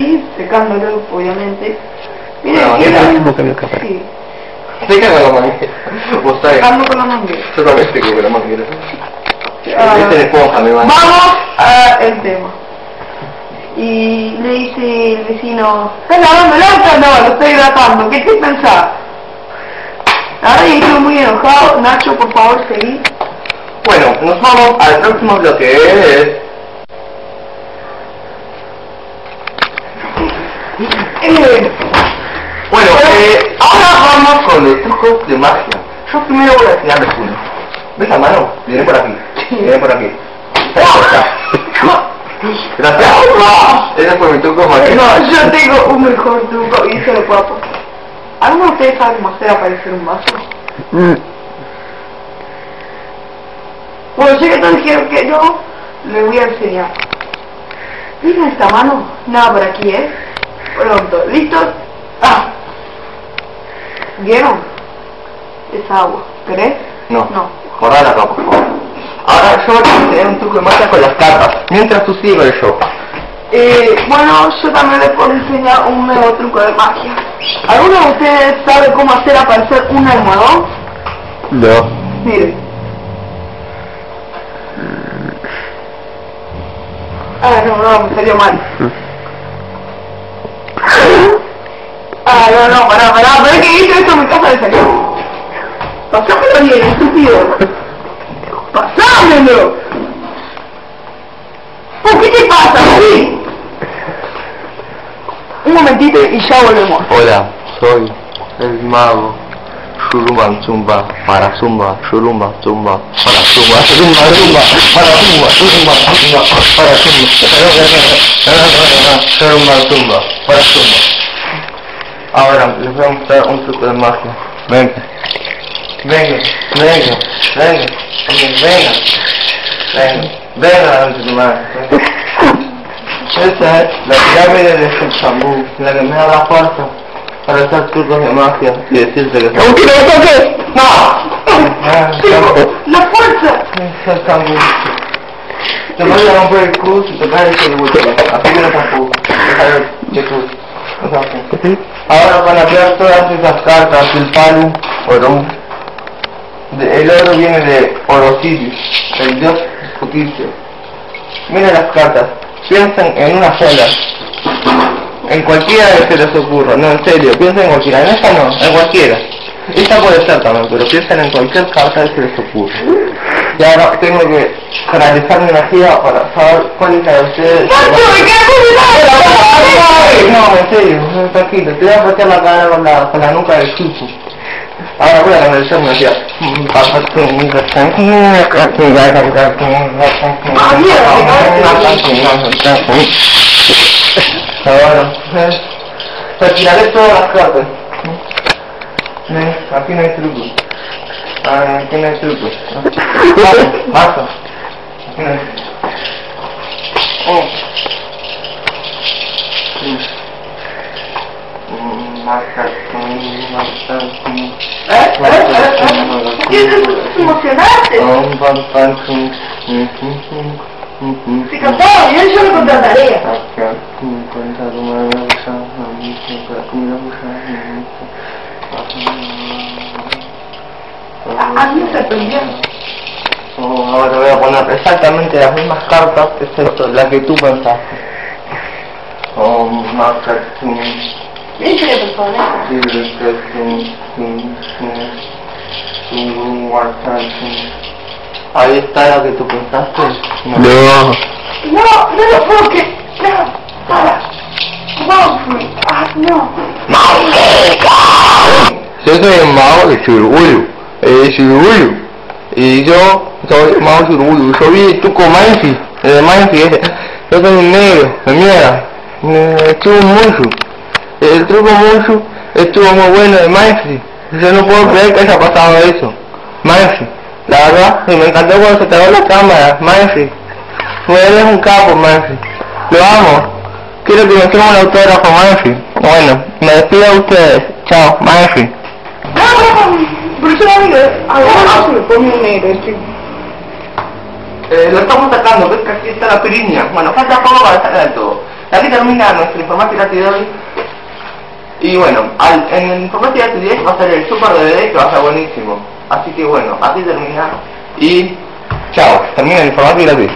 secándolo, obviamente. Mira, Mira, sí. Seca con la manguera. Vos sabés. secando con la manguera. Yo también seco con la manguera. Este de esponja, me va. Vamos al tema. Y le dice el vecino, ¿estás lavando el auto? No, lo estoy hidratando. ¿Qué pensás? Ahora y estoy muy enojado. Nacho, por favor, seguí. Bueno, nos vamos al próximo bloque. Bueno, ahora vamos con los trucos de magia. Yo primero voy a enseñarles uno. ¿Ves la mano? Viene por aquí. Viene por aquí. Gracias. Ese fue mi truco magia. No, yo tengo un mejor truco y se lo puedo apostar. ¿Alguno de ustedes sabe cómo hacer aparecer un vaso? Bueno, sé que todos dijeron que no, les voy a enseñar. ¿Vieron esta mano? Nada por aquí, Pronto, ¿listos? ¿Vieron? Es agua. ¿Querés? No. No. Corrala acá, por favor. Ahora yo voy a enseñar un truco de magia con las cartas, mientras tú sigues el show. Bueno, yo también les puedo enseñar un nuevo truco de magia. ¿Alguno de ustedes sabe cómo hacer aparecer un almohadón? No. Miren. No, me salió mal. No, pará, pero que hice esto en mi casa de salió. Pasámelo bien, estúpido. Pasámelo. ¿Qué te pasa, David? Un momentito y ya volvemos. Hola, soy el mago. Shurumba, zumba, para zumba, shurumba, zumba, para zumba, zumba, zumba, para zumba, zumba, zumba, para zumba, shurumba, zumba, para zumba. Ahora les voy a mostrar un truco de magia. Venga, venga, venga, venga, venga, venga, venga, antes de más. Esta es la pirámide de Shambú, la que me da la fuerza para hacer trucos de magia y decirte que... ¿Aunque no lo toques? ¡No! ¡La fuerza! Es Shambú. Te voy a romper el cruz y te caes el bulto. Así que no Shambú. De cruz. Ahora van a ver todas esas cartas, el palo, oro. El oro viene de Orosiris, el dios justicia. Miren las cartas, piensen en una sola. En cualquiera que se les ocurra, no, en serio, piensen en cualquiera, en esta no, en cualquiera. Esta puede ser también, pero piensen en cualquier carta que se les ocurra. Y ahora tengo que canalizar mi energía para saber cuál es la de ustedes. No, en serio, tranquilo, te voy a patear la cara con la nuca del chupo. Ahora voy a canalizar mi energía. Ahora, retiraré todas las cartas. Aquí no hay truco. Aquí no hay truco. Paso. Aquí no hay ¿Qué te emocionaste? Si cantaba bien, yo lo contrataría. A mí me sorprendió. Ahora voy a poner exactamente las mismas cartas, excepto la que tú pensaste. ¿Viste qué persona? Ahí está la que tú pensaste. No lo puedo que... No, para. No. Yo soy el mago de Chirullo. Y yo soy mago de Chirullo. Yo vi el truco Mansi, el de Mansi ese. Yo soy un negro, de mierda. Estuvo mucho. El truco mucho estuvo muy bueno de Mansi. Yo no puedo creer que haya pasado eso. Mansi, la verdad, me encantó cuando se te dio la cámara, Mansi. Eres un capo, Mansi. Lo amo. Quiero que me tomen un autógrafo, Mansi. Bueno, me despido a ustedes. Chao, Mansi. Pero yo no digo, ahora se me pone un negro, lo estamos sacando, ves que aquí está la piriña. Bueno, falta poco para sacar todo. Aquí termina nuestra informática de hoy. Y bueno, en el informática de 10 va a ser el super DVD que va a ser buenísimo. Así que bueno, así termina. Y chao, termina el informática de 10.